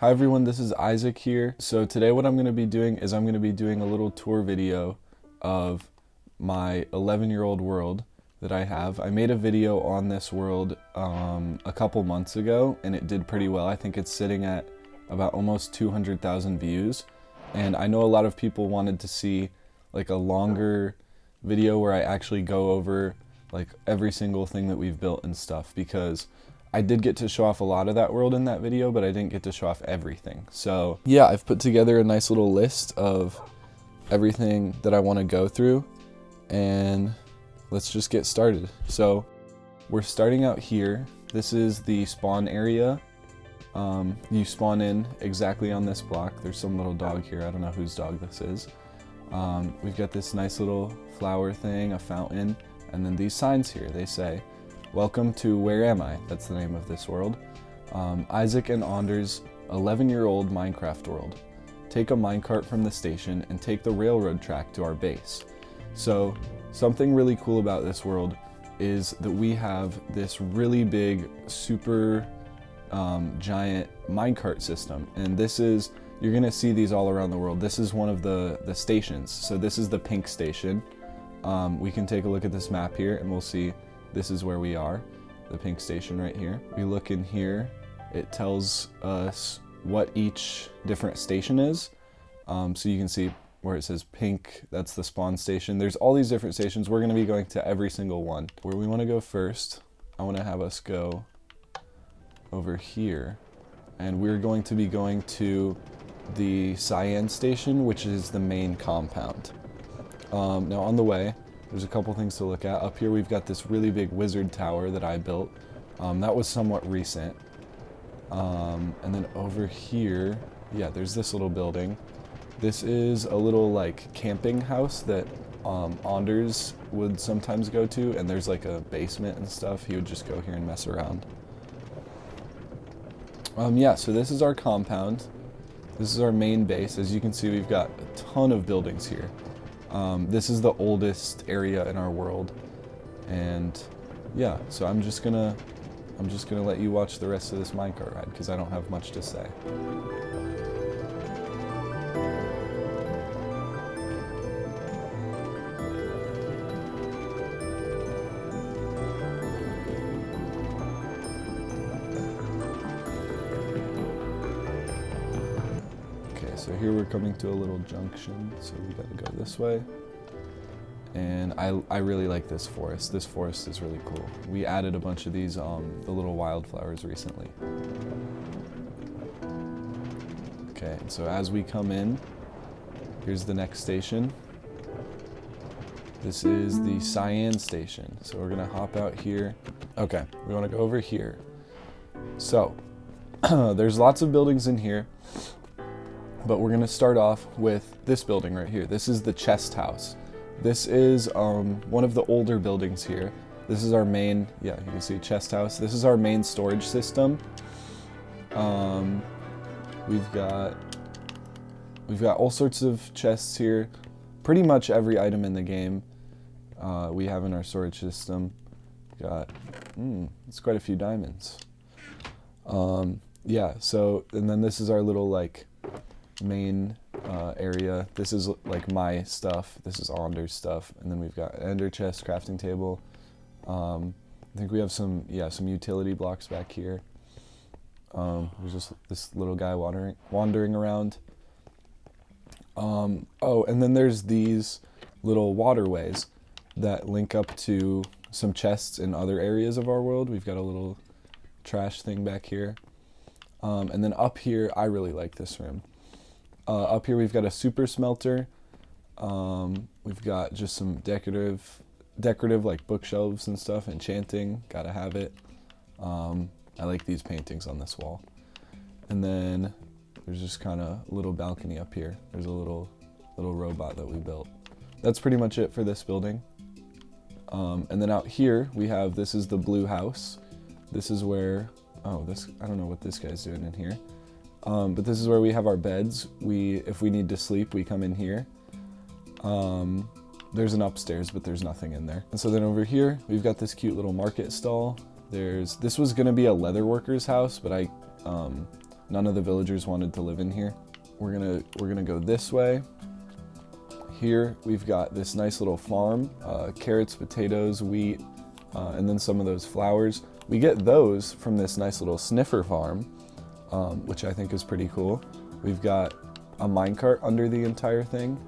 Hi everyone, this is Isaac here. So today what I'm going to be doing is I'm going to be doing a little tour video of my 11-year-old world that I have. I made a video on this world a couple months ago and it did pretty well. I think it's sitting at about almost 200,000 views. And I know a lot of people wanted to see like a longer video where I actually go over like every single thing that we've built and stuff, because I did get to show off a lot of that world in that video, but I didn't get to show off everything. So yeah, I've put together a nice little list of everything that I want to go through, and let's just get started. So we're starting out here. This is the spawn area. You spawn in exactly on this block. There's some little dog here. I don't know whose dog this is. We've got this nice little flower thing, a fountain, and then these signs here. They say, "Welcome to Where Am I?" That's the name of this world. Isaac and Anders' 11-year-old Minecraft world. Take a minecart from the station and take the railroad track to our base. So something really cool about this world is that we have this really big, super giant minecart system. And this is, you're gonna see these all around the world. This is one of the stations. So this is the pink station. We can take a look at this map here and we'll see this is where we are, the pink station right here. We look in here, it tells us what each different station is. So you can see where it says pink, that's the spawn station. There's all these different stations. We're gonna be going to every single one. Where we wanna go first, I wanna have us go over here. And we're going to be going to the cyan station, which is the main compound. Now on the way, there's a couple things to look at. Up here we've got this really big wizard tower that I built. That was somewhat recent. And then over here, yeah, there's this little building. This is a little like camping house that Anders would sometimes go to, and there's like a basement and stuff. He would just go here and mess around. Yeah, so this is our compound. This is our main base. As you can see, we've got a ton of buildings here. This is the oldest area in our world, and yeah, so I'm just gonna let you watch the rest of this minecart ride because I don't have much to say. Okay, so here we're coming to a little junction, so we gotta go this way. And I really like this forest. This forest is really cool. We added a bunch of these, the little wildflowers recently. Okay, and so as we come in, here's the next station. This is the cyan station. So we're gonna hop out here. Okay, we wanna go over here. So, there's lots of buildings in here, but we're gonna start off with this building right here. This is the chest house. This is one of the older buildings here. This is our main, yeah, you can see chest house. This is our main storage system. We've got all sorts of chests here. Pretty much every item in the game we have in our storage system. It's quite a few diamonds. Yeah, so, and then this is our little like main area. This is like my stuff. This is Anders' stuff, and then we've got ender chest, crafting table. I think we have some utility blocks back here. There's just this little guy wandering around. Oh, and then there's these little waterways that link up to some chests in other areas of our world. We've got a little trash thing back here. And then up here, I really like this room. Up here we've got a super smelter. We've got just some decorative like bookshelves and stuff. Enchanting, gotta have it. I like these paintings on this wall. And then there's just kind of a little balcony up here. There's a little robot that we built. That's pretty much it for this building. And then out here we have, this is the blue house. This is where, I don't know what this guy's doing in here. But this is where we have our beds. If we need to sleep, we come in here. There's an upstairs, but there's nothing in there. And so then over here, we've got this cute little market stall. This was gonna be a leather worker's house, but I none of the villagers wanted to live in here. We're gonna go this way. Here we've got this nice little farm, carrots, potatoes, wheat, and then some of those flowers. We get those from this nice little sniffer farm, which I think is pretty cool. We've got a minecart under the entire thing.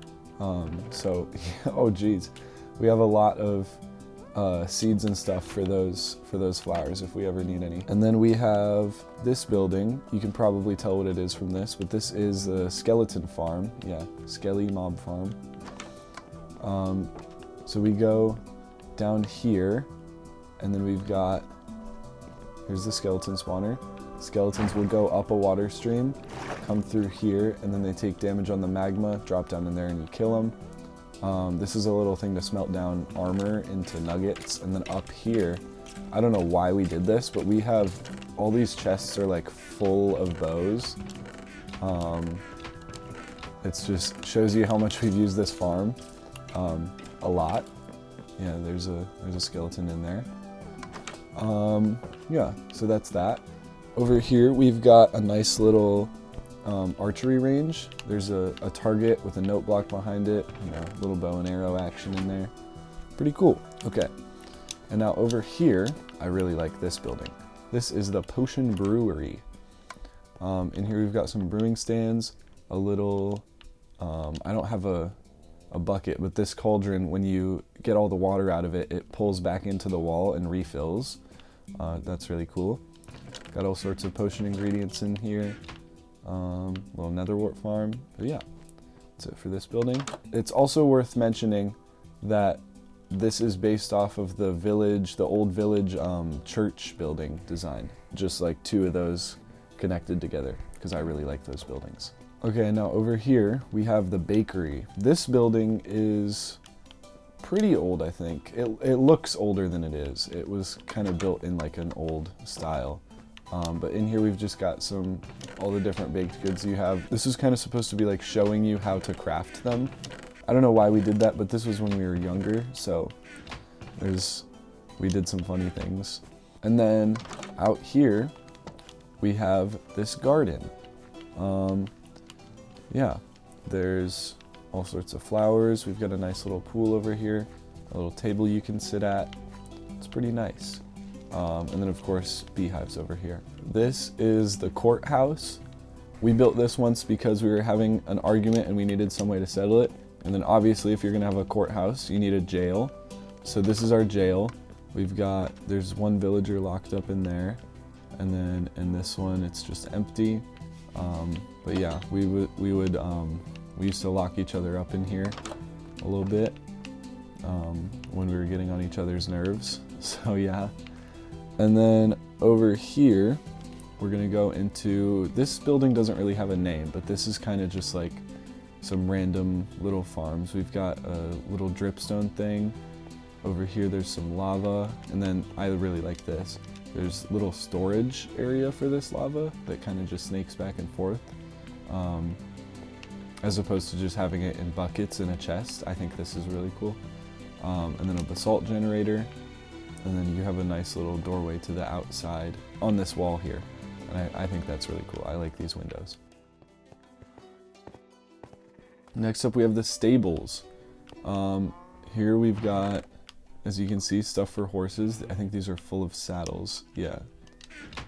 Oh geez, we have a lot of seeds and stuff for those flowers if we ever need any. And then we have this building. You can probably tell what it is from this, but this is the skeleton farm. Yeah, skelly mob farm. So we go down here, and then we've got, here's the skeleton spawner. Skeletons will go up a water stream, come through here, and then they take damage on the magma, drop down in there, and you kill them. This is a little thing to smelt down armor into nuggets. And then up here, I don't know why we did this, but we have all these chests are like full of bows. It's just shows you how much we've used this farm. A lot. Yeah, there's a skeleton in there. Yeah, so that's that. Over here we've got a nice little archery range. There's a target with a note block behind it, little bow and arrow action in there. Pretty cool. Okay, and now over here, I really like this building. This is the Potion Brewery. In here we've got some brewing stands, a little, I don't have a bucket, but this cauldron, when you get all the water out of it, it pulls back into the wall and refills. That's really cool. Got all sorts of potion ingredients in here. Little netherwort farm. But yeah, that's it for this building. It's also worth mentioning that this is based off of the village, the old village church building design. Just like two of those connected together, because I really like those buildings. Okay, now over here we have the bakery. This building is pretty old, I think. It looks older than it is. It was kind of built in like an old style. But in here we've just got all the different baked goods you have. This is kind of supposed to be like showing you how to craft them. I don't know why we did that, but this was when we were younger, so we did some funny things. And then out here we have this garden. Yeah, there's all sorts of flowers. We've got a nice little pool over here, a little table you can sit at. It's pretty nice. And then of course, beehives over here. This is the courthouse. We built this once because we were having an argument and we needed some way to settle it. And then obviously if you're gonna have a courthouse, you need a jail. So this is our jail. There's one villager locked up in there. And then in this one, it's just empty. But yeah, we used to lock each other up in here a little bit when we were getting on each other's nerves. So yeah. And then over here, we're gonna go into, this building doesn't really have a name, but this is kind of just like some random little farms. We've got a little dripstone thing. Over here there's some lava, and then I really like this. There's a little storage area for this lava that kind of just snakes back and forth. As opposed to just having it in buckets in a chest. I think this is really cool. And then a basalt generator. And then you have a nice little doorway to the outside on this wall here. And I think that's really cool. I like these windows. Next up we have the stables. Here we've got, as you can see, stuff for horses. I think these are full of saddles. Yeah,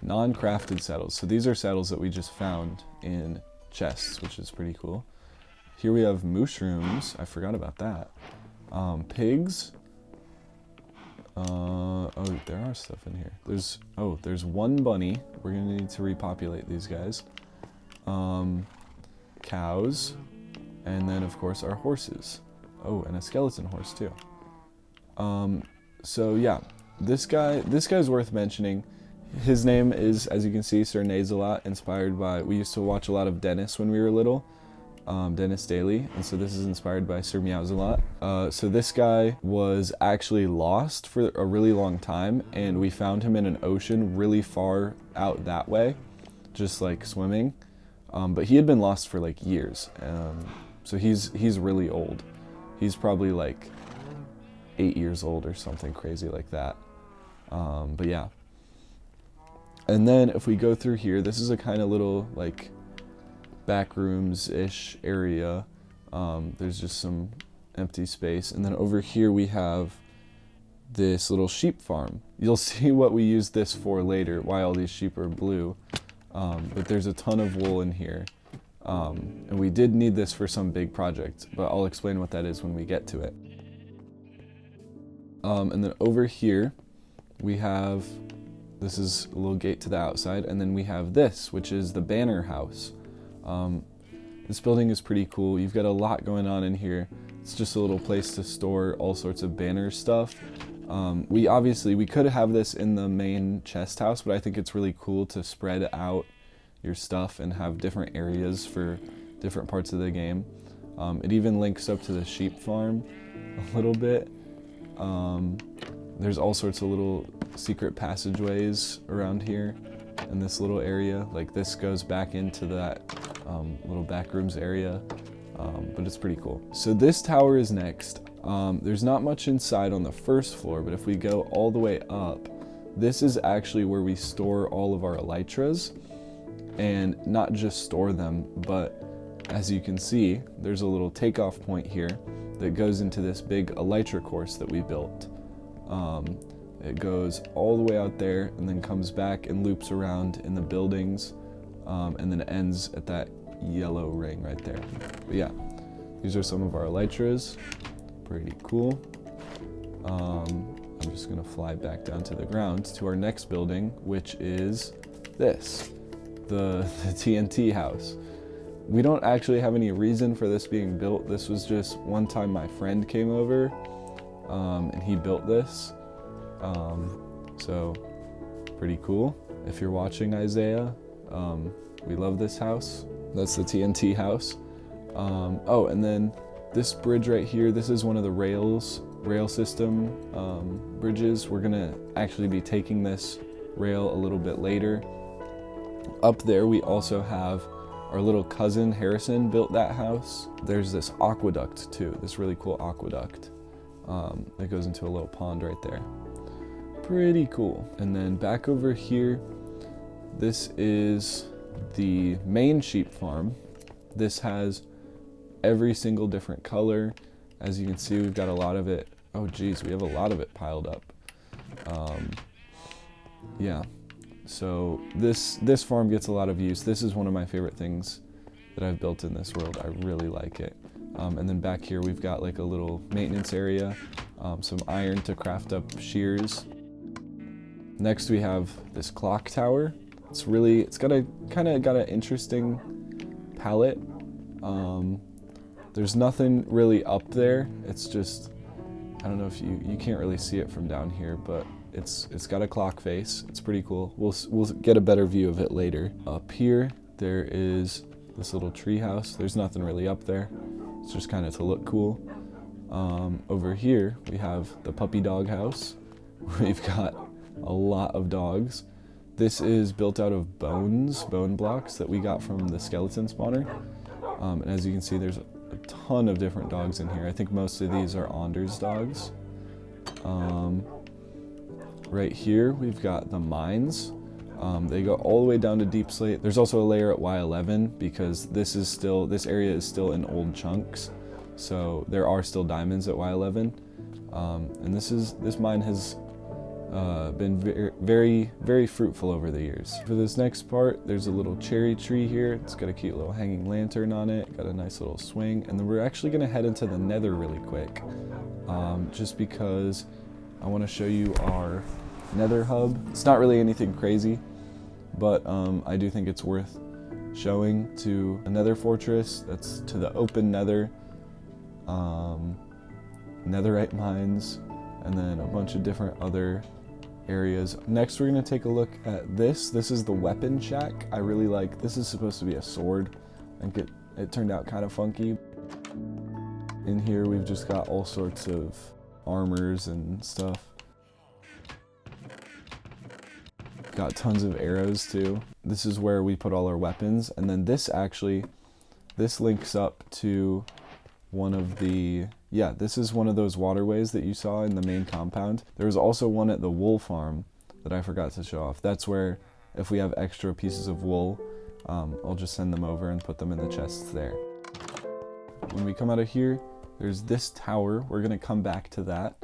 non-crafted saddles. So these are saddles that we just found in chests, which is pretty cool. Here we have mushrooms. I forgot about that. Pigs. Oh, there are stuff in here. There's one bunny. We're gonna need to repopulate these guys. Cows, and then of course our horses. Oh, and a skeleton horse too. So yeah, this guy's worth mentioning. His name is, as you can see, Sir Nazelot, inspired by, we used to watch a lot of Dennis when we were little. Dennis Daly, and so this is inspired by Sir Meowsalot. So this guy was actually lost for a really long time, and we found him in an ocean really far out that way, just like swimming. But he had been lost for like years, so he's really old. He's probably like 8 years old or something crazy like that. But yeah. And then if we go through here, this is a kind of little like back rooms-ish area. There's just some empty space. And then over here we have this little sheep farm. You'll see what we use this for later, why all these sheep are blue. But there's a ton of wool in here. And we did need this for some big project, but I'll explain what that is when we get to it. And then over here, we have, this is a little gate to the outside, and then we have this, which is the banner house. This building is pretty cool. You've got a lot going on in here. It's just a little place to store all sorts of banner stuff. We could have this in the main chest house, but I think it's really cool to spread out your stuff and have different areas for different parts of the game. It even links up to the sheep farm a little bit. There's all sorts of little secret passageways around here in this little area. Like this goes back into that little back rooms area, but it's pretty cool. So this tower is next. There's not much inside on the first floor, but if we go all the way up, this is actually where we store all of our elytras, and not just store them, but as you can see, there's a little takeoff point here that goes into this big elytra course that we built. It goes all the way out there and then comes back and loops around in the buildings, and then ends at that yellow ring right there. But yeah, these are some of our elytras. Pretty cool. I'm just gonna fly back down to the ground to our next building, which is this, the TNT house. We don't actually have any reason for this being built. This was just one time my friend came over, and he built this. So pretty cool. If you're watching, Isaiah, we love this house. That's the TNT house. Oh, and then this bridge right here, this is one of the rail system bridges. We're gonna actually be taking this rail a little bit later. Up there we also have our little cousin Harrison built that house. There's this aqueduct too, this really cool aqueduct that goes into a little pond right there. Pretty cool. And then back over here, this is the main sheep farm. This has every single different color. As you can see, we've got a lot of it. Oh geez, we have a lot of it piled up. Yeah, so this farm gets a lot of use. This is one of my favorite things that I've built in this world. I really like it. And then back here we've got like a little maintenance area, some iron to craft up shears. Next we have this clock tower. It's got an interesting palette. There's nothing really up there. It's just, I don't know if you can't really see it from down here, but it's got a clock face. It's pretty cool. We'll get a better view of it later. Up here there is this little tree house. There's nothing really up there. It's just kind of to look cool. Over here we have the puppy dog house. We've got a lot of dogs. This is built out of bone blocks that we got from the skeleton spawner. And as you can see, there's a ton of different dogs in here. I think most of these are Anders dogs. Right here we've got the mines. They go all the way down to deep slate. There's also a layer at Y11 because this area is still in old chunks. So there are still diamonds at Y11. And this mine has been very, very fruitful over the years. For this next part, there's a little cherry tree here. It's got a cute little hanging lantern on it, got a nice little swing, and then we're actually gonna head into the nether really quick, just because I wanna show you our nether hub. It's not really anything crazy, but I do think it's worth showing to a nether fortress. That's to the open nether, netherite mines, and then a bunch of different other areas. Next we're going to take a look at this. This is the weapon shack. I really like, this is supposed to be a sword. I think it turned out kind of funky. In here we've just got all sorts of armors and stuff. Got tons of arrows too. This is where we put all our weapons, and then this links up to one of the, this is one of those waterways that you saw in the main compound. There was also one at the wool farm that I forgot to show off. That's where if we have extra pieces of wool, I'll just send them over and put them in the chests there. When we come out of here, there's this tower. We're gonna come back to that.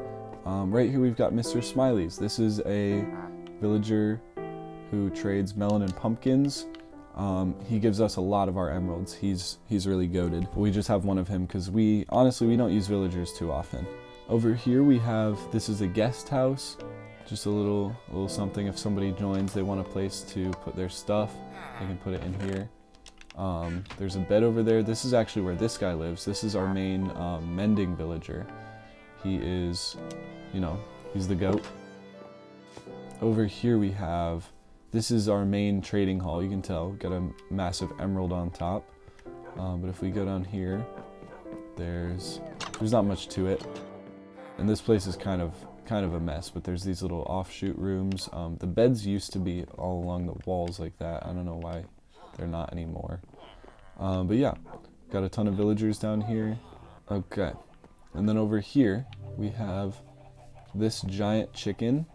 Right here we've got Mr. Smiley's. This is a villager who trades melon and pumpkins. He gives us a lot of our emeralds. He's really goated. We just have one of him because we don't use villagers too often. Over here we have, this is a guest house. Just a little something if somebody joins, they want a place to put their stuff, they can put it in here. There's a bed over there. This is actually where this guy lives. This is our main mending villager. He is, he's the goat. Over here we have, this is our main trading hall. You can tell, got a massive emerald on top. But if we go down here, there's not much to it. And this place is kind of a mess, but there's these little offshoot rooms. The beds used to be all along the walls like that. I don't know why they're not anymore. But yeah, got a ton of villagers down here. Okay, and then over here we have this giant chicken,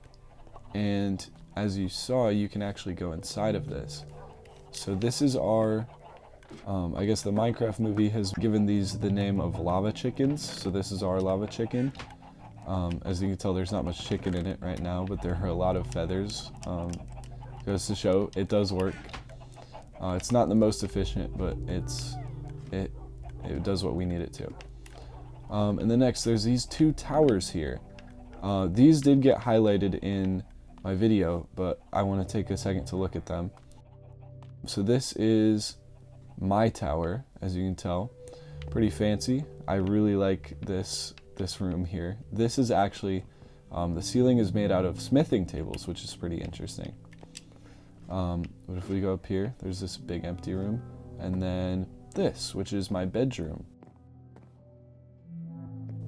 and as you saw, you can actually go inside of this. So this is our, I guess the Minecraft movie has given these the name of lava chickens. So this is our lava chicken. As you can tell, there's not much chicken in it right now, but there are a lot of feathers. Goes to show it does work. It's not the most efficient, but it does what we need it to. And then next, there's these two towers here. These did get highlighted in my video, but I want to take a second to look at them. So this is my tower, as you can tell. Pretty fancy. I really like this room here. This is actually, the ceiling is made out of smithing tables, which is pretty interesting. But if we go up here, there's this big empty room, and then this, which is my bedroom.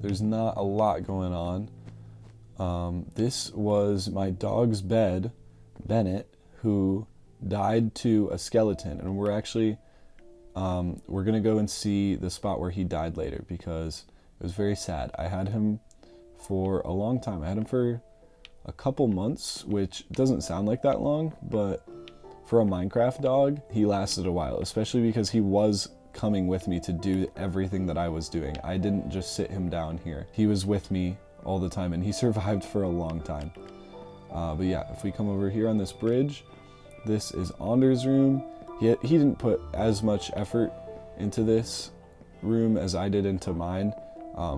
There's not a lot going on. This was my dog's bed, Bennett, who died to a skeleton, and we're actually, we're gonna go and see the spot where he died later because it was very sad. I had him for a long time. I had him for a couple months, which doesn't sound like that long, but for a Minecraft dog, he lasted a while, especially because he was coming with me to do everything that I was doing. I didn't just sit him down here. He was with me all the time, and he survived for a long time. But yeah, if we come over here on this bridge, this is Anders' room. He didn't put as much effort into this room as I did into mine.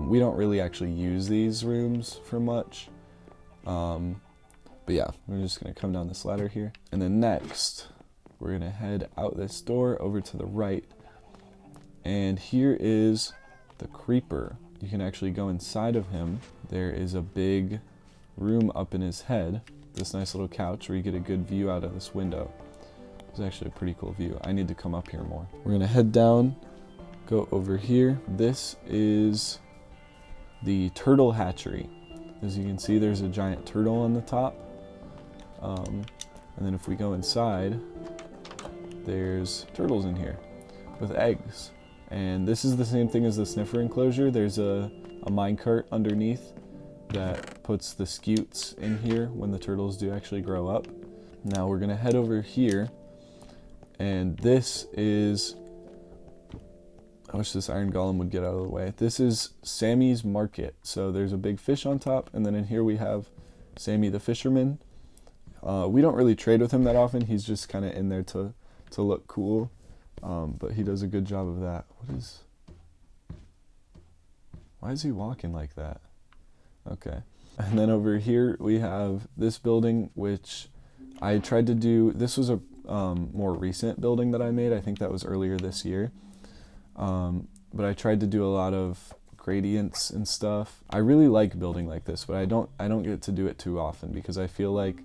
We don't really actually use these rooms for much. But yeah, we're just gonna come down this ladder here. And then next, we're gonna head out this door over to the right. And here is the creeper. You can actually go inside of him. There is a big room up in his head. This nice little couch where you get a good view out of this window. It's actually a pretty cool view. I need to come up here more. We're gonna head down, go over here. This is the turtle hatchery. As you can see, there's a giant turtle on the top. And then if we go inside, there's turtles in here with eggs. And this is the same thing as the sniffer enclosure. There's a minecart underneath that puts the scutes in here when the turtles do actually grow up. Now we're gonna head over here, and this is, I wish this iron golem would get out of the way. This is Sammy's market. So there's a big fish on top, and then in here we have Sammy the fisherman. We don't really trade with him that often. He's just kind of in there to look cool, but he does a good job of that. Why is he walking like that? Okay. And then over here we have this building, which I tried to do. This was a more recent building that I made. I think that was earlier this year. But I tried to do a lot of gradients and stuff. I really like building like this, but I don't get to do it too often because I feel like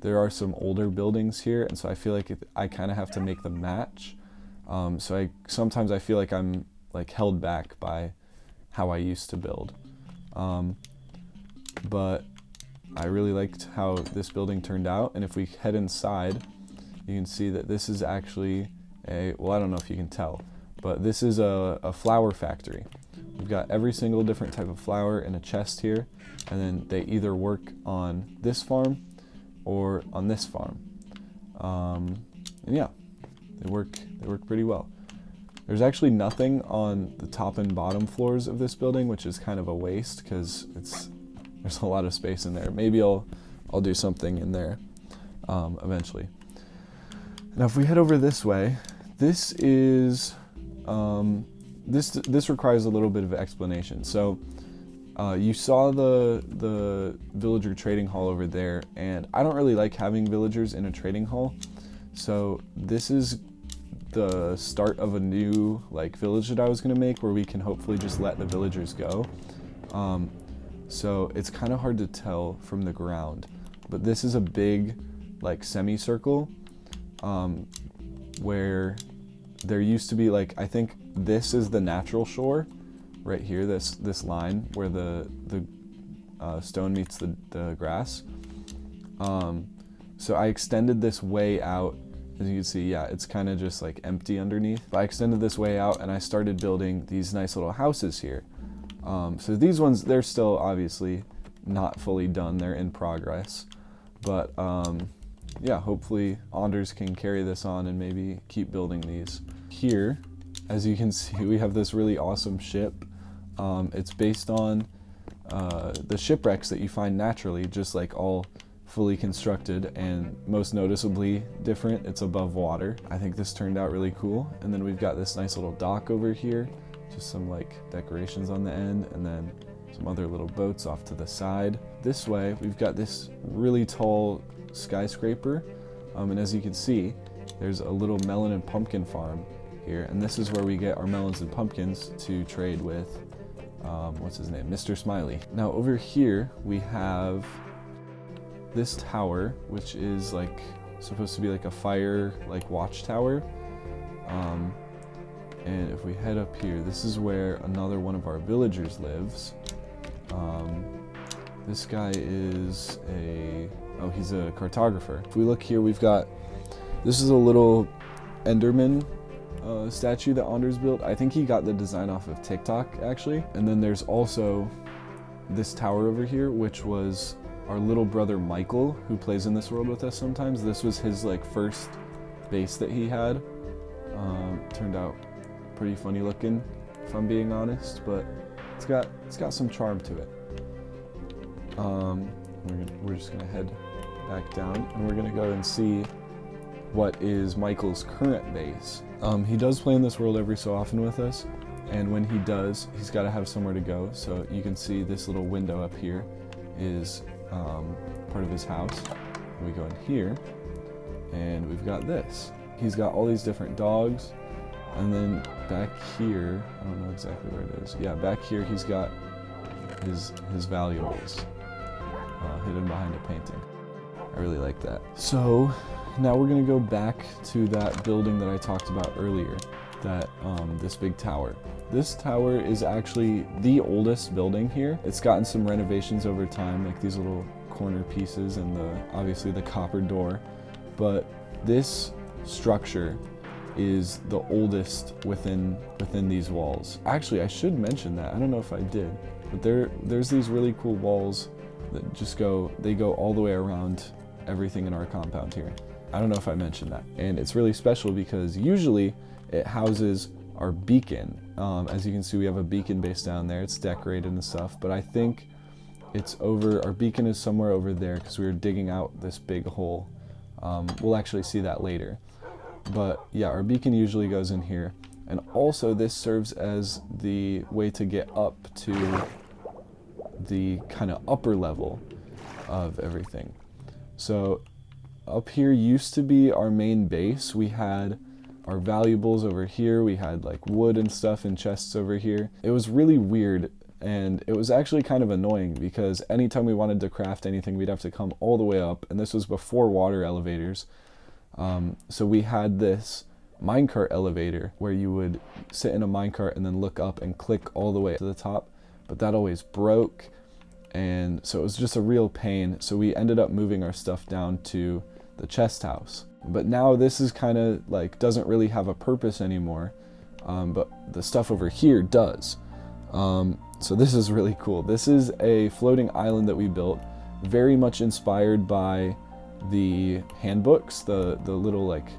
there are some older buildings here, and so I feel like I kind of have to make them match. So sometimes I feel like I'm like held back by how I used to build. But I really liked how this building turned out, and if we head inside, you can see that this is actually well, I don't know if you can tell, but this is a flower factory. We've got every single different type of flower in a chest here, and then they either work on this farm or on this farm. And yeah, they work pretty well. There's actually nothing on the top and bottom floors of this building, which is kind of a waste because there's a lot of space in there. Maybe I'll do something in there eventually. Now if we head over this way, this is this requires a little bit of explanation. So you saw the villager trading hall over there, and I don't really like having villagers in a trading hall. So this is the start of a new village that I was gonna make, where we can hopefully just let the villagers go. So it's kind of hard to tell from the ground, but this is a big semicircle where there used to be I think this is the natural shore right here, this line where the stone meets the grass. So I extended this way out. As you can see, yeah, it's kind of just empty underneath. But I extended this way out and I started building these nice little houses here. So these ones, they're still obviously not fully done, they're in progress. But yeah, hopefully Anders can carry this on and maybe keep building these. Here, as you can see, we have this really awesome ship. It's based on the shipwrecks that you find naturally, just all fully constructed, and most noticeably different, it's above water. I think this turned out really cool. And then we've got this nice little dock over here, just some decorations on the end, and then some other little boats off to the side. This way, we've got this really tall skyscraper, and as you can see, there's a little melon and pumpkin farm here, and this is where we get our melons and pumpkins to trade with, what's his name, Mr. Smiley. Now over here, we have this tower, which is supposed to be a fire watchtower. And if we head up here, this is where another one of our villagers lives. This guy is he's a cartographer. If we look here, this is a little Enderman statue that Anders built. I think he got the design off of TikTok actually. And then there's also this tower over here, which was our little brother Michael, who plays in this world with us sometimes. This was his first base that he had. Turned out pretty funny looking, if I'm being honest, but it's got some charm to it. We're just gonna head back down, and we're gonna go and see what is Michael's current base. He does play in this world every so often with us, and when he does, he's got to have somewhere to go. So you can see this little window up here is part of his house. We go in here, and we've got this. He's got all these different dogs, and then back here, I don't know exactly where it is. Yeah, back here he's got his valuables hidden behind a painting. I really like that. So now we're gonna go back to that building that I talked about earlier, that this big tower. This tower is actually the oldest building here. It's gotten some renovations over time, like these little corner pieces and obviously the copper door, but this structure is the oldest within these walls. Actually, I should mention that. I don't know if I did, but there's these really cool walls that just go all the way around everything in our compound here. I don't know if I mentioned that. And it's really special because usually it houses our beacon. As you can see, we have a beacon base down there. It's decorated and stuff, but I think our beacon is somewhere over there because we were digging out this big hole. We'll actually see that later. But yeah, our beacon usually goes in here. And also this serves as the way to get up to the kind of upper level of everything. So up here used to be our main base. We had our valuables over here. We had wood and stuff in chests over here. It was really weird, and it was actually kind of annoying because anytime we wanted to craft anything, we'd have to come all the way up, and this was before water elevators. So we had this minecart elevator where you would sit in a minecart and then look up and click all the way to the top, but that always broke, and so it was just a real pain. So we ended up moving our stuff down to the chest house. But now this is kind of doesn't really have a purpose anymore, but the stuff over here does. So this is really cool. This is a floating island that we built, very much inspired by the handbooks, the little like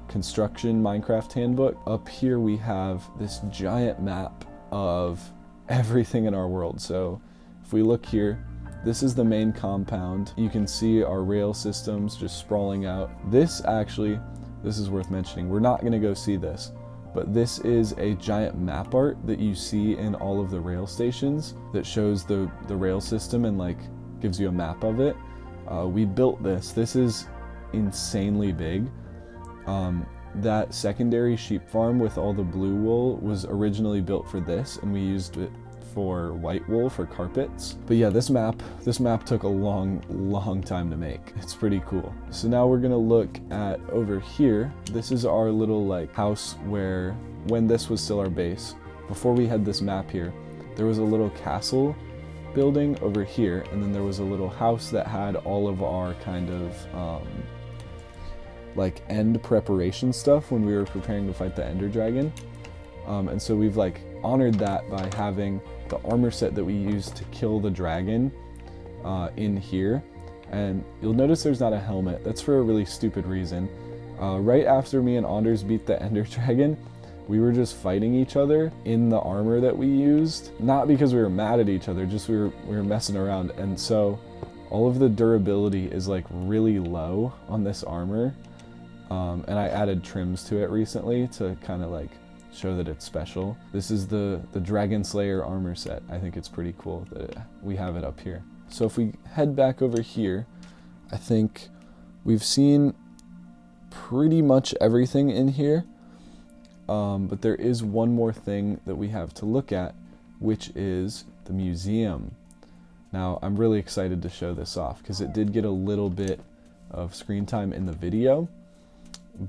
construction Minecraft handbook. Up here we have this giant map of everything in our world. So if we look here, this is the main compound. You can see our rail systems just sprawling out. This is worth mentioning. We're not gonna go see this, but this is a giant map art that you see in all of the rail stations that shows the rail system and like gives you a map of it. We built this. This is insanely big. That secondary sheep farm with all the blue wool was originally built for this, and we used it for white wool for carpets. But yeah, this map took a long time to make. It's pretty cool. So now we're gonna look at over here. This is our little like house where, when this was still our base, before we had this map here, there was a little castle building over here, and then there was a little house that had all of our kind of like end preparation stuff when we were preparing to fight the Ender Dragon. And so we've like honored that by having the armor set that we used to kill the dragon in here. And you'll notice there's not a helmet. That's for a really stupid reason. Right after me and Anders beat the Ender Dragon, we were just fighting each other in the armor that we used. Not because we were mad at each other, just we were messing around. And so all of the durability is like really low on this armor. And I added trims to it recently to kind of like show that it's special. This is the Dragon Slayer armor set. I think it's pretty cool that we have it up here. So if we head back over here, I think we've seen pretty much everything in here. But there is one more thing that we have to look at, which is the museum. Now, I'm really excited to show this off because it did get a little bit of screen time in the video,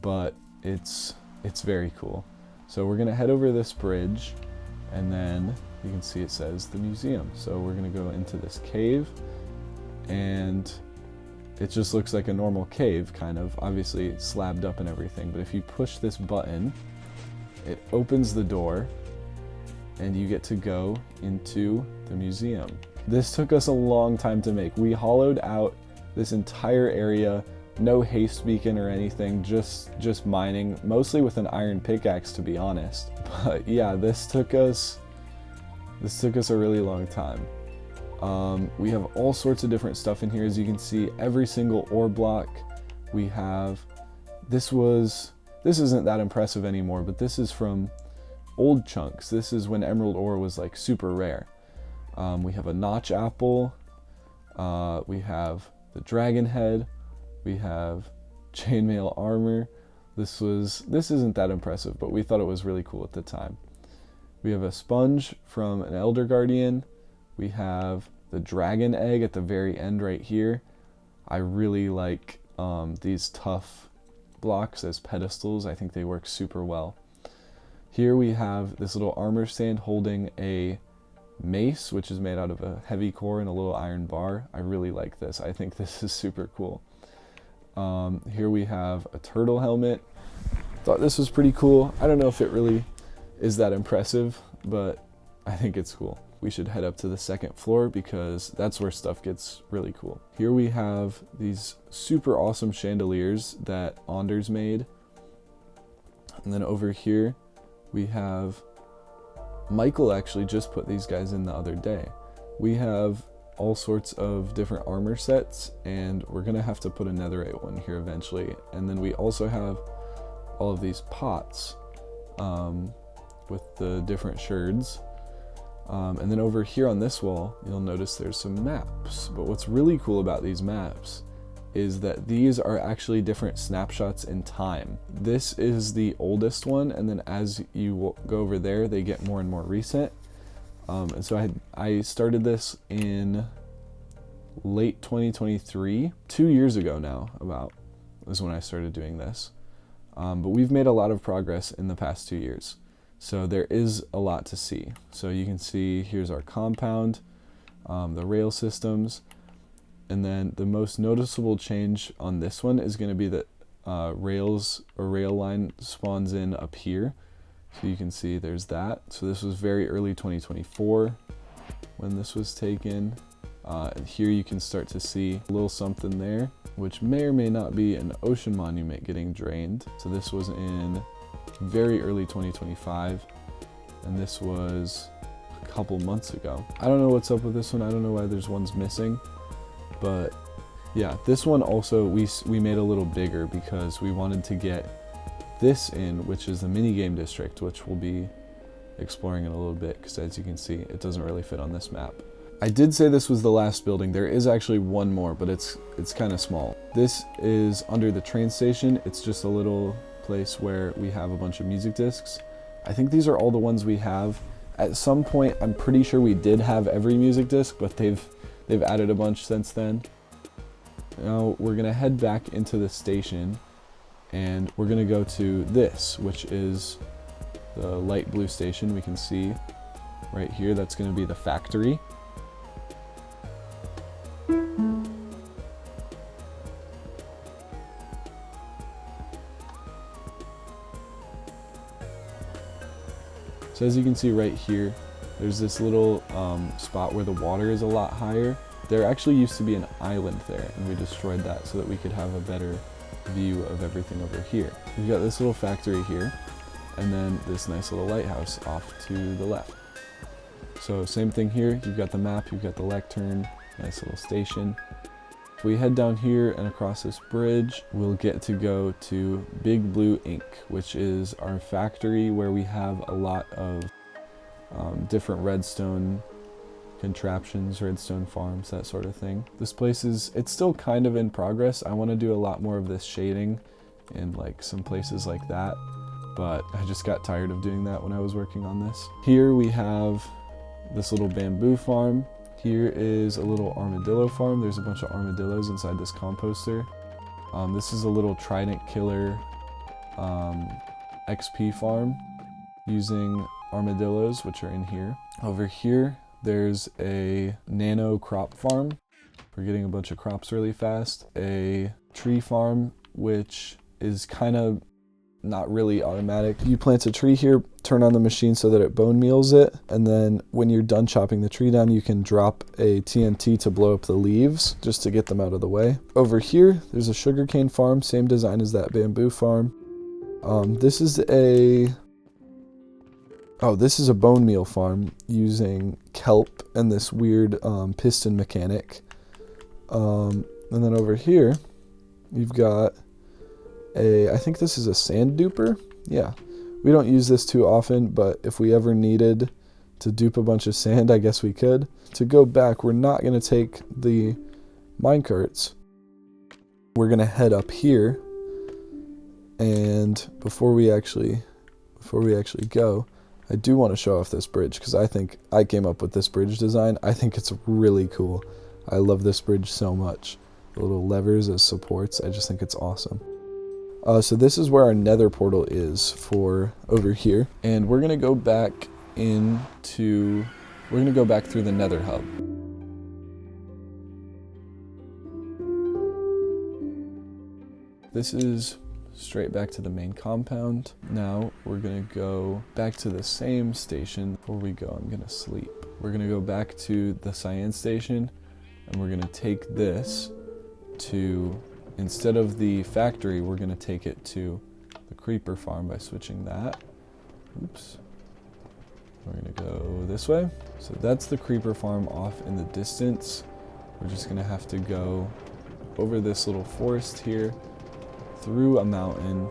but it's very cool. So we're gonna head over this bridge, and then you can see it says the museum. So we're gonna go into this cave, and it just looks like a normal cave, kind of. Obviously it's slabbed up and everything, but if you push this button, it opens the door, and you get to go into the museum. This took us a long time to make. We hollowed out this entire area, no haste beacon or anything, just mining, mostly with an iron pickaxe, to be honest. But yeah, this took us a really long time. We have all sorts of different stuff in here. As you can see, every single ore block we have. This isn't that impressive anymore, but this is from old chunks. This is when emerald ore was like super rare. We have a notch apple. We have the dragon head. We have chainmail armor. This isn't that impressive, but we thought it was really cool at the time. We have a sponge from an Elder Guardian. We have the dragon egg at the very end right here. I really like these tough blocks as pedestals. I think they work super well. Here we have this little armor stand holding a mace, which is made out of a heavy core and a little iron bar. I really like this. I think this is super cool. Here we have a turtle helmet. Thought this was pretty cool. I don't know if it really is that impressive, but I think it's cool. We should head up to the second floor because that's where stuff gets really cool. Here we have these super awesome chandeliers that Anders made. And then over here we have, Michael actually just put these guys in the other day. We have all sorts of different armor sets, and we're gonna have to put a netherite one here eventually. And then we also have all of these pots with the different sherds. And then over here on this wall, you'll notice there's some maps. But what's really cool about these maps is that these are actually different snapshots in time. This is the oldest one, and then as you go over there, they get more and more recent. And so I started this in late 2023, 2 years ago now, about, is when I started doing this. But we've made a lot of progress in the past 2 years. So there is a lot to see. So you can see here's our compound, the rail systems, and then the most noticeable change on this one is going to be that rails or rail line spawns in up here. So you can see there's that. So this was very early 2024 when this was taken. And here you can start to see a little something there, which may or may not be an ocean monument getting drained. So this was in very early 2025, and this was a couple months ago. I don't know what's up with this one. I don't know why there's ones missing, but yeah, this one also we made a little bigger because we wanted to get this in, which is the minigame district, which we'll be exploring in a little bit, because as you can see, it doesn't really fit on this map. I did say this was the last building. There is actually one more, but it's kind of small. This is under the train station. It's just a little place where we have a bunch of music discs. I think these are all the ones we have. At some point, I'm pretty sure we did have every music disc, but they've added a bunch since then. Now we're gonna head back into the station, and we're gonna go to this, which is the light blue station we can see right here. That's gonna be the factory. So as you can see right here, there's this little spot where the water is a lot higher. There actually used to be an island there, and we destroyed that so that we could have a better view of everything over here. We've got this little factory here, and then this nice little lighthouse off to the left. So same thing here, you've got the map, you've got the lectern, nice little station. If we head down here and across this bridge, we'll get to go to Big Blue Ink, which is our factory where we have a lot of different redstone contraptions, redstone farms, that sort of thing. This place it's still kind of in progress. I want to do a lot more of this shading in like some places like that, but I just got tired of doing that when I was working on this. Here we have this little bamboo farm. Here is a little armadillo farm. There's a bunch of armadillos inside this composter. This is a little trident killer XP farm using armadillos, which are in here. Over here, there's a nano crop farm. We're getting a bunch of crops really fast. A tree farm, which is kind of not really automatic. You plant a tree here, turn on the machine so that it bone meals it, and then when you're done chopping the tree down, you can drop a TNT to blow up the leaves just to get them out of the way. Over here, there's a sugarcane farm, same design as that bamboo farm. This is a bone meal farm using kelp and this weird piston mechanic. And then over here, you've got I think this is a sand duper. Yeah, we don't use this too often, but if we ever needed to dupe a bunch of sand, I guess we could. To go back, we're not going to take the minecarts. We're going to head up here, and before we actually go, I do want to show off this bridge because I think I came up with this bridge design. I think it's really cool. I love this bridge so much. The little levers as supports, I just think it's awesome. So this is where our nether portal is for over here. And we're gonna go back through the nether hub. This is straight back to the main compound. Now we're gonna go back to the same station. Before we go, I'm gonna sleep. We're gonna go back to the cyan station, and we're gonna take this to, instead of the factory, we're gonna take it to the creeper farm by switching that. Oops. We're gonna go this way. So that's the creeper farm off in the distance. We're just gonna have to go over this little forest here, through a mountain,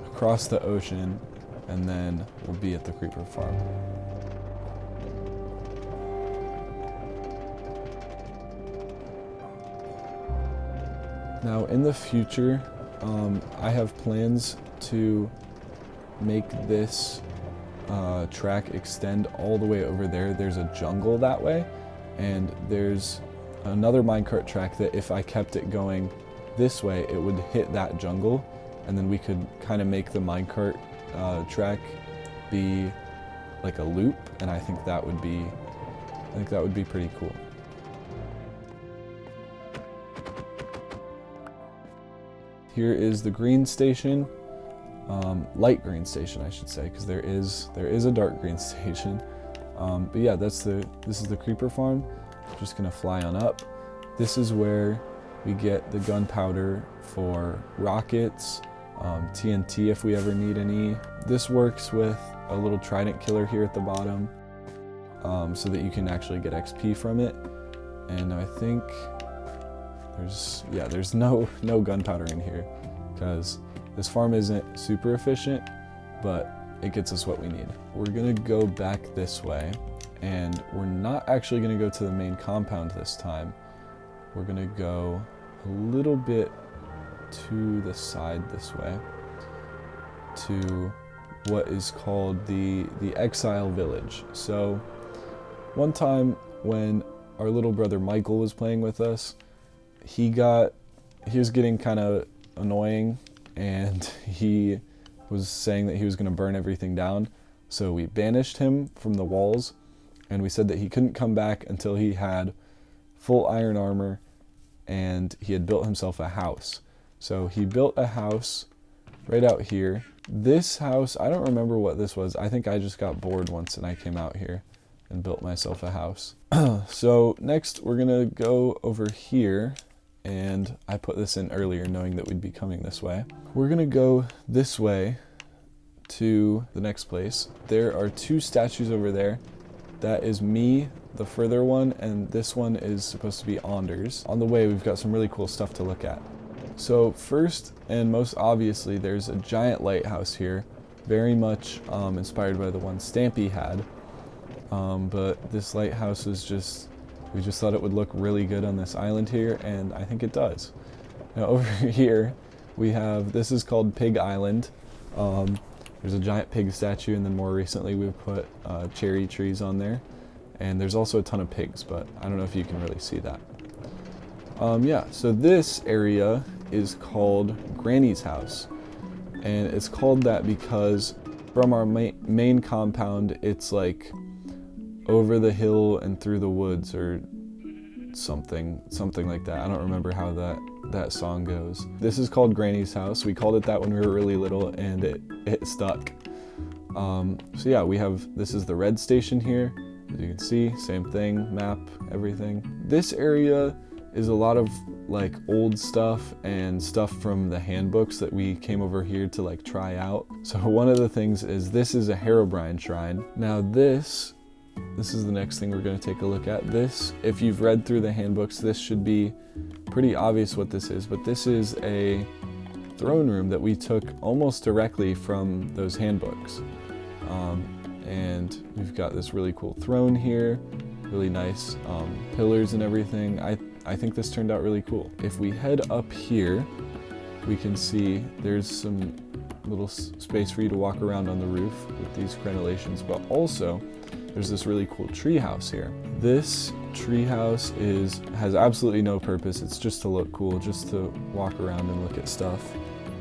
across the ocean, and then we'll be at the creeper farm. Now in the future, I have plans to make this track extend all the way over there. There's a jungle that way, and there's another minecart track that if I kept it going this way, it would hit that jungle, and then we could kind of make the minecart track be like a loop, and I think that would be pretty cool. Here is the green station, light green station I should say, because there is a dark green station. But yeah, this is the creeper farm. Just gonna fly on up. This is where we get the gunpowder for rockets, TNT if we ever need any. This works with a little trident killer here at the bottom, so that you can actually get XP from it. And I think there's no gunpowder in here because this farm isn't super efficient, but it gets us what we need. We're gonna go back this way, and we're not actually gonna go to the main compound this time. We're gonna go a little bit to the side this way to what is called the exile village. So one time when our little brother Michael was playing with us, he was getting kind of annoying, and he was saying that he was going to burn everything down. So we banished him from the walls, and we said that he couldn't come back until he had full iron armor and he had built himself a house. So he built a house right out here. This house, I don't remember what this was. I think I just got bored once and I came out here and built myself a house. So next we're gonna go over here, and I put this in earlier knowing that we'd be coming this way. We're gonna go this way to the next place. There are 2 statues over there. That is me, the further one, and this one is supposed to be Anders. On the way, we've got some really cool stuff to look at. So first and most obviously, there's a giant lighthouse here, very much inspired by the one Stampy had. But this lighthouse is we just thought it would look really good on this island here, and I think it does. Now over here, this is called Pig Island. There's a giant pig statue, and then more recently we've put cherry trees on there. And there's also a ton of pigs, but I don't know if you can really see that. So this area is called Granny's house. And it's called that because from our main compound, it's like over the hill and through the woods or something like that. I don't remember how that song goes. This is called Granny's house. We called it that when we were really little, and it stuck. So yeah, this is the red station here. As you can see, same thing, map, everything. This area is a lot of like old stuff and stuff from the handbooks that we came over here to like try out. So one of the things is this is a Herobrine shrine. Now this is the next thing we're going to take a look at. This, if you've read through the handbooks, this should be pretty obvious what this is, but this is a throne room that we took almost directly from those handbooks. And we've got this really cool throne here, really nice pillars and everything. I think this turned out really cool. If we head up here, we can see there's some little space for you to walk around on the roof with these crenellations, but also there's this really cool tree house here. This tree house has absolutely no purpose. It's just to look cool, just to walk around and look at stuff.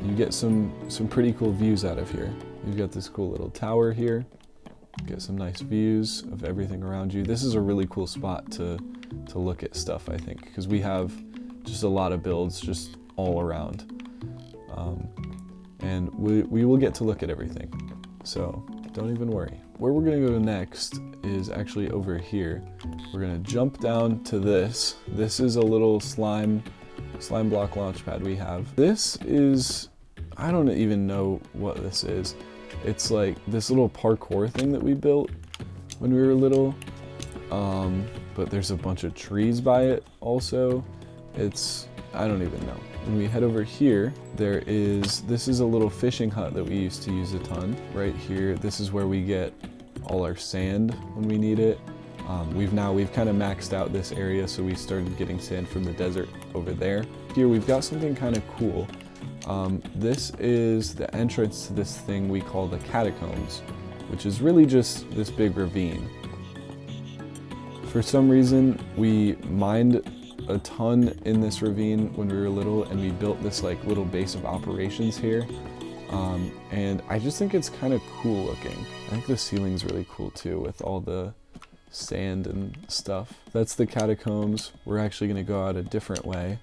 You get some pretty cool views out of here. You've got this cool little tower here. Get some nice views of everything around you. This is a really cool spot to look at stuff, I think, because we have just a lot of builds just all around. And we will get to look at everything, so don't even worry. Where we're gonna go next is actually over here. We're gonna jump down to this. This is a little slime block launch pad we have. This is, I don't even know what this is. It's like this little parkour thing that we built when we were little, but there's a bunch of trees by it also. I don't even know. When we head over here, this is a little fishing hut that we used to use a ton. Right here, this is where we get all our sand when we need it. We've kind of maxed out this area, so we started getting sand from the desert over there. Here we've got something kind of cool. This is the entrance to this thing we call the catacombs, which is really just this big ravine. For some reason, we mined a ton in this ravine when we were little, and we built this like little base of operations here. And I just think it's kind of cool looking. I think the ceiling's really cool too, with all the sand and stuff. That's the catacombs. We're actually gonna go out a different way.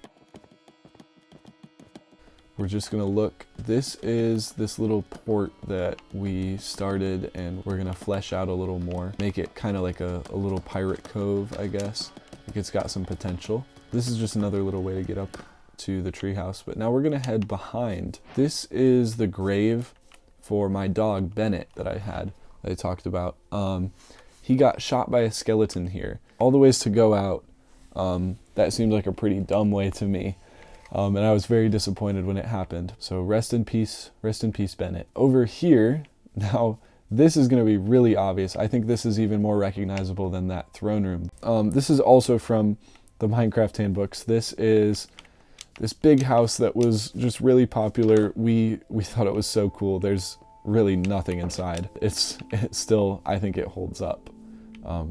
We're just gonna look. This is this little port that we started, and we're gonna flesh out a little more, make it kind of like a little pirate cove, I guess. Like it's got some potential. This is just another little way to get up to the treehouse, but now we're gonna head behind. This is the grave for my dog Bennett that I talked about. He got shot by a skeleton here. All the ways to go out, that seemed like a pretty dumb way to me. And I was very disappointed when it happened. So rest in peace, Bennett. Over here, now this is gonna be really obvious. I think this is even more recognizable than that throne room. This is also from the Minecraft handbooks. This is this big house that was just really popular. We thought it was so cool. There's really nothing inside. It's still, I think it holds up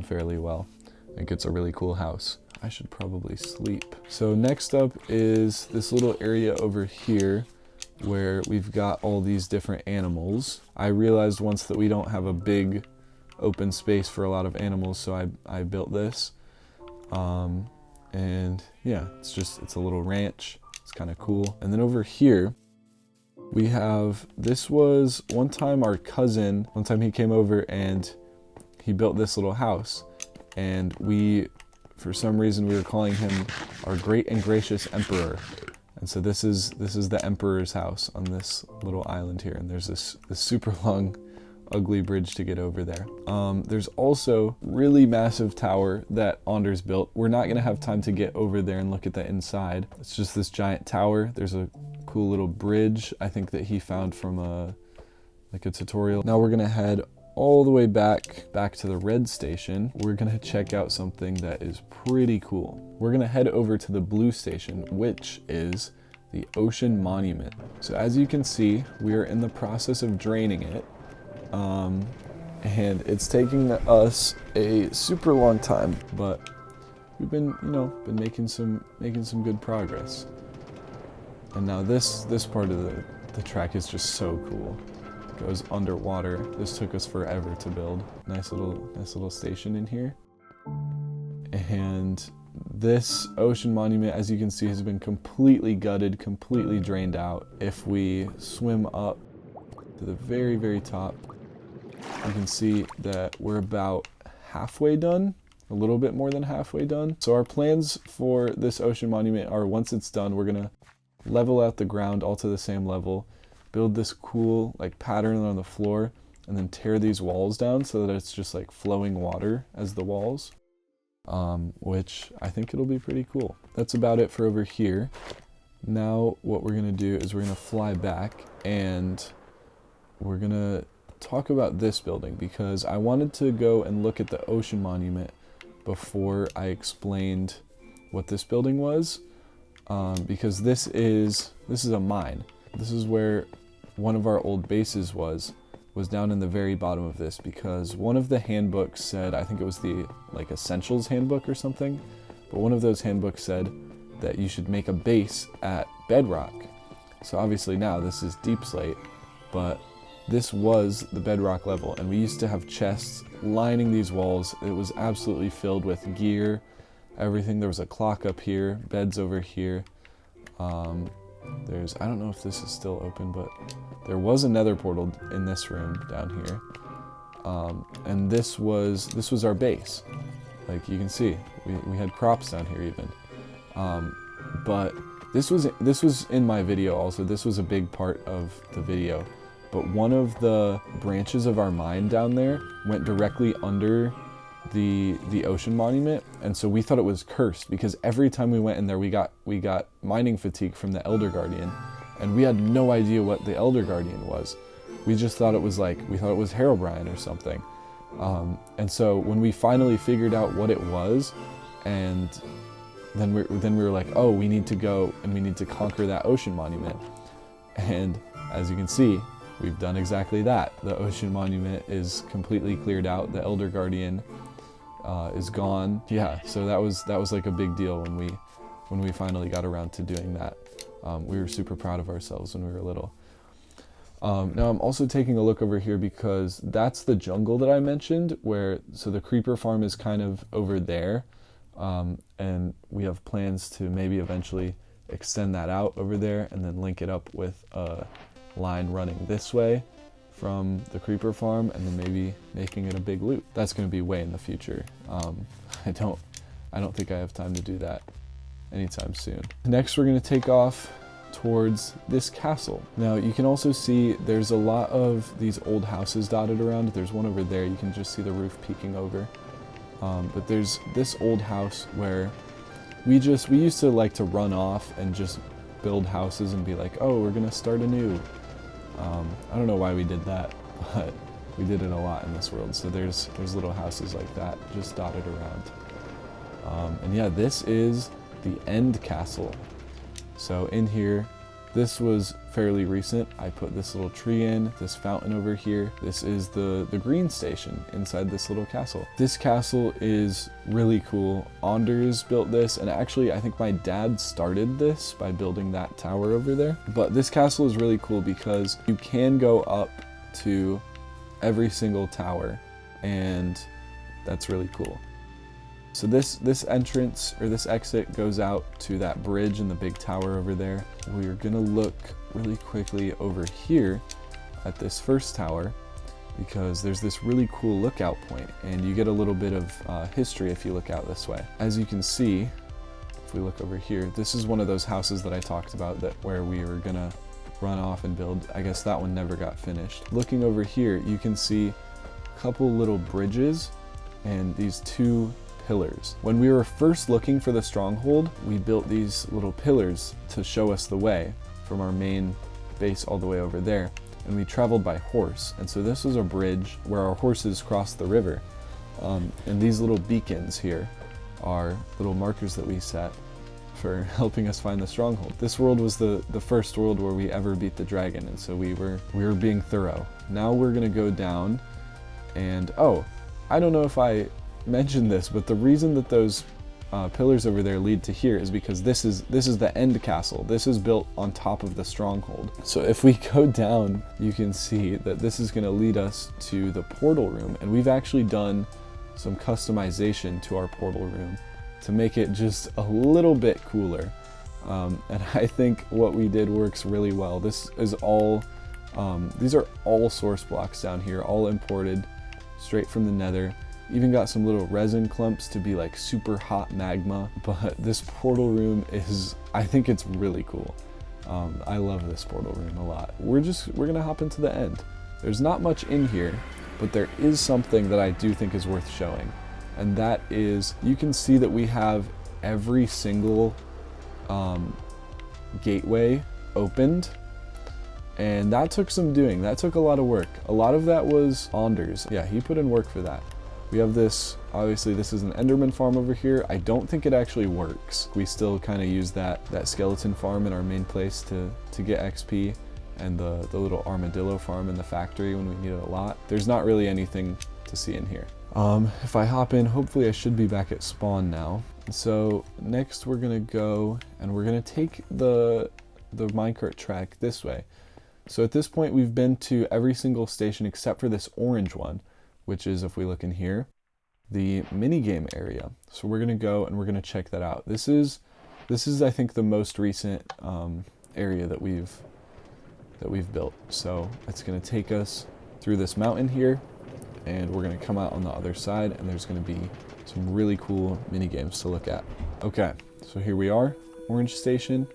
fairly well. I think it's a really cool house. I should probably sleep. So next up is this little area over here where we've got all these different animals. I realized once that we don't have a big open space for a lot of animals, so I built this. And yeah, it's a little ranch. It's kind of cool. And then over here, we have, this was one time he came over and he built this little house. And for some reason, we were calling him our great and gracious emperor. And so this is the emperor's house on this little island here. And there's this super long, ugly bridge to get over there. There's also really massive tower that Anders built. We're not gonna have time to get over there and look at the inside. It's just this giant tower. There's a cool little bridge, I think, that he found from a tutorial. Now we're gonna head all the way back to the red station. We're gonna check out something that is pretty cool. We're gonna head over to the blue station, which is the ocean monument. So as you can see, we are in the process of draining it. And it's taking us a super long time, but we've been making some good progress. And now this part of the track is just so cool. It goes underwater. This took us forever to build. Nice little station in here. And this ocean monument, as you can see, has been completely gutted, completely drained out. If we swim up to the very, very top, you can see that we're about halfway done, a little bit more than halfway done. So our plans for this ocean monument are, once it's done, we're gonna level out the ground all to the same level, build this cool pattern on the floor, and then tear these walls down so that it's just flowing water as the walls, which I think it'll be pretty cool. That's about it for over here. Now what we're gonna do is we're gonna fly back and we're gonna talk about this building, because I wanted to go and look at the ocean monument before I explained what this building was, because this is a mine. This is where one of our old bases was down in the very bottom of this, because one of the handbooks said, I think it was the essentials handbook or something, but one of those handbooks said that you should make a base at bedrock. So obviously now this is deep slate, but this was the bedrock level, and we used to have chests lining these walls. It was absolutely filled with gear, everything. There was a clock up here, beds over here. I don't know if this is still open, but there was a nether portal in this room down here. And this was our base. Like you can see, we had crops down here even. But this was in my video also. This was a big part of the video. But one of the branches of our mine down there went directly under the ocean monument, and so we thought it was cursed, because every time we went in there we got mining fatigue from the Elder Guardian, and we had no idea what the Elder Guardian was. We just thought it was Herobrine or something. And so when we finally figured out what it was, and then we were like, oh, we need to go and we need to conquer that ocean monument. And as you can see, we've done exactly that. The ocean monument is completely cleared out. The Elder Guardian is gone. Yeah, so that was like a big deal when we finally got around to doing that. We were super proud of ourselves when we were little. Now I'm also taking a look over here because that's the jungle that I mentioned, so the creeper farm is kind of over there, and we have plans to maybe eventually extend that out over there and then link it up with a line running this way from the creeper farm, and then maybe making it a big loop. That's going to be way in the future. I I don't think I have time to do that anytime soon. Next, we're going to take off towards this castle. Now, you can also see there's a lot of these old houses dotted around. There's one over there. You can just see the roof peeking over. But there's this old house where we used to like to run off and just build houses and be like, oh, we're going to start anew. I don't know why we did that, but we did it a lot in this world. So there's little houses like that just dotted around. And yeah, this is the end castle. So in here, this was fairly recent. I put this little tree in, this fountain over here. This is the green station inside this little castle. This castle is really cool. Anders built this, and actually I think my dad started this by building that tower over there. But this castle is really cool because you can go up to every single tower, and that's really cool. So this entrance, or this exit, goes out to that bridge and the big tower over there. We're gonna look really quickly over here at this first tower because there's this really cool lookout point, and you get a little bit of history if you look out this way. As you can see, if we look over here, this is one of those houses that I talked about where we were gonna run off and build. I guess that one never got finished. Looking over here, you can see a couple little bridges and these two pillars. When we were first looking for the stronghold, we built these little pillars to show us the way from our main base all the way over there, and we traveled by horse. And so this was a bridge where our horses crossed the river. And these little beacons here are little markers that we set for helping us find the stronghold. This world was the first world where we ever beat the dragon, and so we were being thorough. Now we're gonna go down, and oh, I don't know if I mentioned this, but the reason that those pillars over there lead to here is because this is the end castle. This is built on top of the stronghold. So if we go down, you can see that this is going to lead us to the portal room, and we've actually done some customization to our portal room to make it just a little bit cooler. And I think what we did works really well. This is all these are all source blocks down here, all imported straight from the Nether. Even got some little resin clumps to be like super hot magma, but this portal room I think it's really cool. I love this portal room a lot. We're gonna hop into the end. There's not much in here, but there is something that I do think is worth showing. And that is, you can see that we have every single gateway opened. And that took some doing. That took a lot of work. A lot of that was Anders. Yeah, he put in work for that. We have this, obviously this is an Enderman farm over here. I don't think it actually works. We still kind of use that skeleton farm in our main place to get XP, and the little armadillo farm in the factory when we need it a lot. There's not really anything to see in here. If I hop in, hopefully I should be back at spawn now. So next we're gonna go and we're gonna take the minecart track this way. So at this point we've been to every single station except for this orange one, which is, if we look in here, the minigame area. So we're gonna go and we're gonna check that out. This is I think the most recent area that we've built. So it's gonna take us through this mountain here, and we're gonna come out on the other side, and there's gonna be some really cool mini games to look at. Okay, so here we are, Orange Station.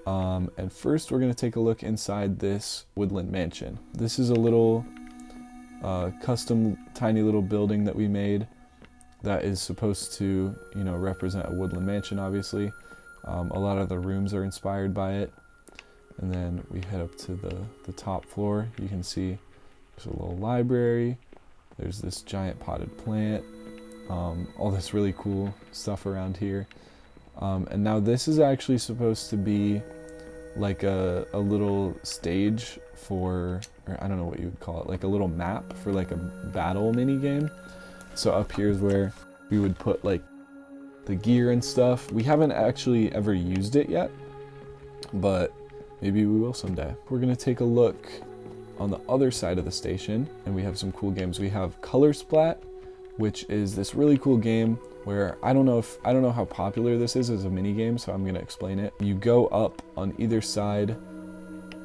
And first we're gonna take a look inside this woodland mansion. This is a little custom tiny little building that we made that is supposed to, represent a woodland mansion, obviously. A lot of the rooms are inspired by it. And then we head up to the top floor. You can see there's a little library. There's this giant potted plant. All this really cool stuff around here. And now this is actually supposed to be like a little stage for, or I don't know what you would call it, like a little map for like a battle mini game. So up here is where we would put like the gear and stuff. We haven't actually ever used it yet, but maybe we will someday. We're gonna take a look on the other side of the station, and we have some cool games. We have Color Splat, which is this really cool game where I don't know how popular this is as a mini game, so I'm gonna explain it. You go up on either side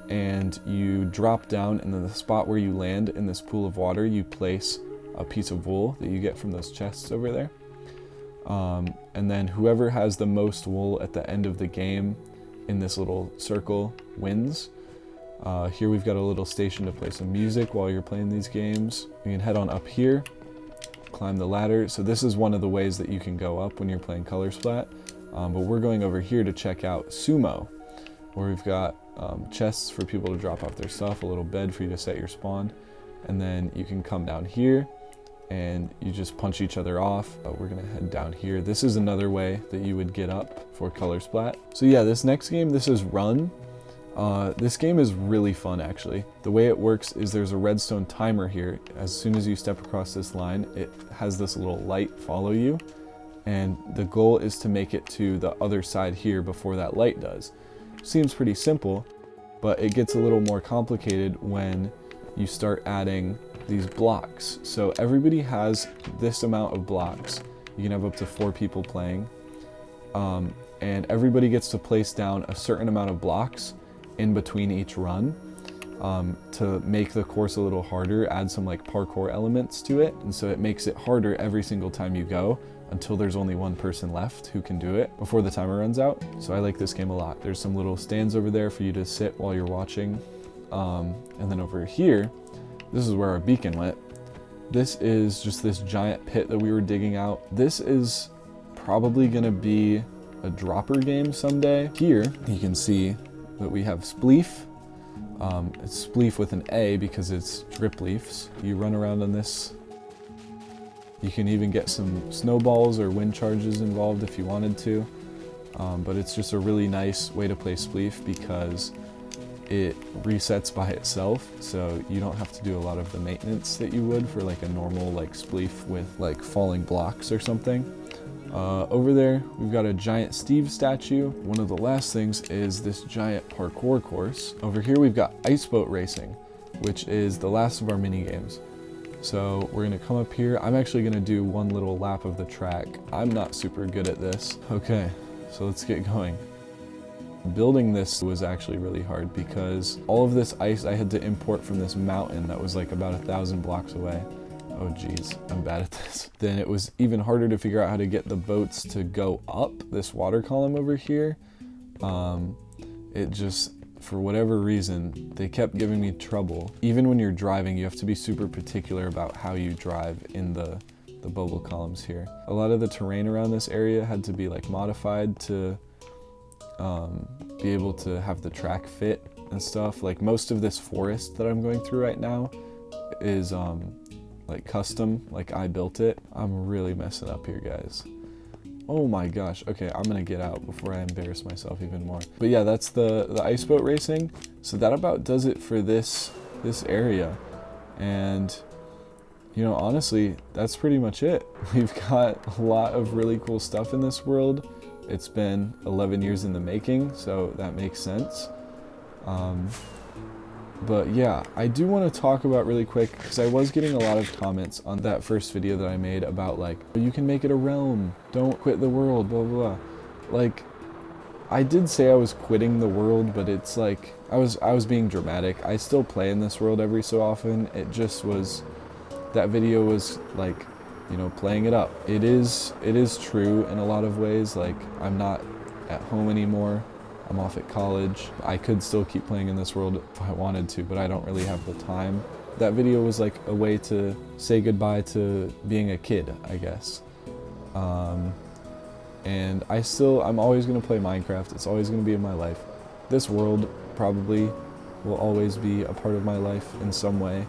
and you drop down, and then the spot where you land in this pool of water, you place a piece of wool that you get from those chests over there. And then whoever has the most wool at the end of the game in this little circle wins. Here we've got a little station to play some music while you're playing these games. You can head on up here, climb the ladder. So this is one of the ways that you can go up when you're playing Color Splat. But we're going over here to check out Sumo, where we've got chests for people to drop off their stuff, a little bed for you to set your spawn, and then you can come down here and you just punch each other off. We're gonna head down here. This is another way that you would get up for Color Splat. So yeah, this next game, this is Run. This game is really fun actually. The way it works is there's a redstone timer here. As soon as you step across this line, it has this little light follow you, and the goal is to make it to the other side here before that light does. Seems pretty simple, but it gets a little more complicated when you start adding these blocks. So everybody has this amount of blocks. You can have up to 4 people playing, and everybody gets to place down a certain amount of blocks in between each run to make the course a little harder, add some like parkour elements to it, and so it makes it harder every single time you go until there's only one person left who can do it before the timer runs out. So I like this game a lot. There's some little stands over there for you to sit while you're watching, and then over here, this is where our beacon went. This is just this giant pit that we were digging out. This is probably gonna be a dropper game someday. Here you can see that we have Spleef. It's Spleef with an A because it's drip leaves. You run around on this. You can even get some snowballs or wind charges involved if you wanted to. But it's just a really nice way to play Spleef because it resets by itself, so you don't have to do a lot of the maintenance that you would for like a normal like Spleef with like falling blocks or something. Over there, we've got a giant Steve statue. One of the last things is this giant parkour course. Over here, we've got ice boat racing, which is the last of our mini games. So we're gonna come up here. I'm actually gonna do one little lap of the track. I'm not super good at this. Okay, so let's get going. Building this was actually really hard because all of this ice I had to import from this mountain that was like about 1,000 blocks away. Oh geez, I'm bad at this. Then it was even harder to figure out how to get the boats to go up this water column over here. It just, for whatever reason, they kept giving me trouble. Even when you're driving, you have to be super particular about how you drive in the bubble columns here. A lot of the terrain around this area had to be like modified to be able to have the track fit and stuff. Like most of this forest that I'm going through right now is like custom, like I built it. I'm really messing up here, guys. Oh my gosh. Okay, I'm gonna get out before I embarrass myself even more. But yeah, that's the ice boat racing. So that about does it for this area. And you know, honestly, that's pretty much it. We've got a lot of really cool stuff in this world. It's been 11 years in the making, so that makes sense. But yeah, I do want to talk about really quick, because I was getting a lot of comments on that first video that I made about like, you can make it a realm, don't quit the world, blah, blah, blah. Like, I did say I was quitting the world, but it's like, I was being dramatic. I still play in this world every so often. It just was, that video was like, you know, playing it up. It is true in a lot of ways. Like, I'm not at home anymore. I'm off at college. I could still keep playing in this world if I wanted to, but I don't really have the time. That video was like a way to say goodbye to being a kid, I guess. And I'm always gonna play Minecraft. It's always gonna be in my life. This world probably will always be a part of my life in some way,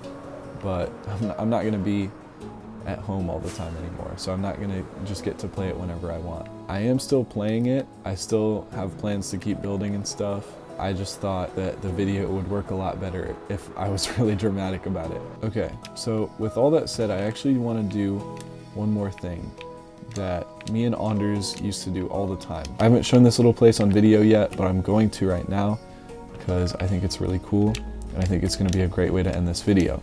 but I'm not gonna be at home all the time anymore, so I'm not gonna just get to play it whenever I want. I am still playing it. I still have plans to keep building and stuff. I just thought that the video would work a lot better if I was really dramatic about it. Okay, so with all that said, I actually want to do one more thing that me and Anders used to do all the time. I haven't shown this little place on video yet, but I'm going to right now because I think it's really cool and I think it's gonna be a great way to end this video.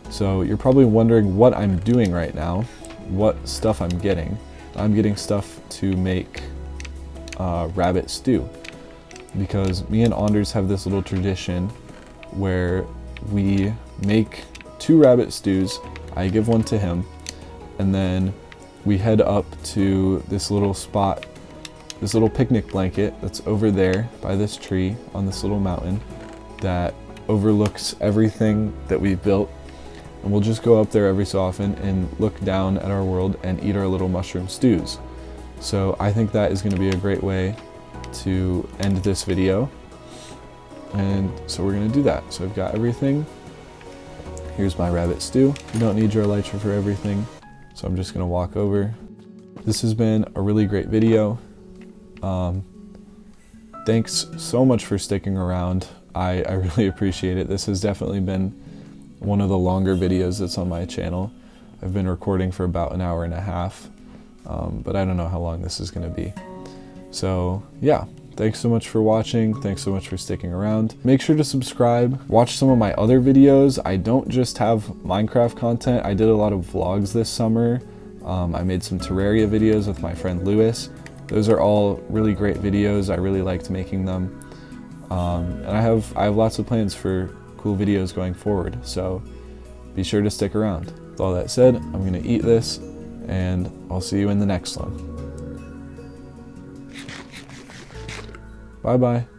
So you're probably wondering what I'm doing right now, what stuff I'm getting. I'm getting stuff to make rabbit stew, because me and Anders have this little tradition where we make 2 rabbit stews. I give one to him, and then we head up to this little spot, this little picnic blanket that's over there by this tree on this little mountain that overlooks everything that we've built. And we'll just go up there every so often and look down at our world and eat our little mushroom stews. So I think that is going to be a great way to end this video. And so we're going to do that. So I've got everything. Here's my rabbit stew. You don't need your elytra for everything, so I'm just going to walk over. This has been a really great video. Thanks so much for sticking around. I really appreciate it. This has definitely been one of the longer videos that's on my channel. I've been recording for about an hour and a half, but I don't know how long this is going to be. So yeah, thanks so much for watching. Thanks so much for sticking around. Make sure to subscribe. Watch some of my other videos. I don't just have Minecraft content. I did a lot of vlogs this summer. I made some Terraria videos with my friend Lewis. Those are all really great videos. I really liked making them. And I have lots of plans for cool videos going forward, so be sure to stick around. With all that said, I'm gonna eat this, and I'll see you in the next one. Bye bye.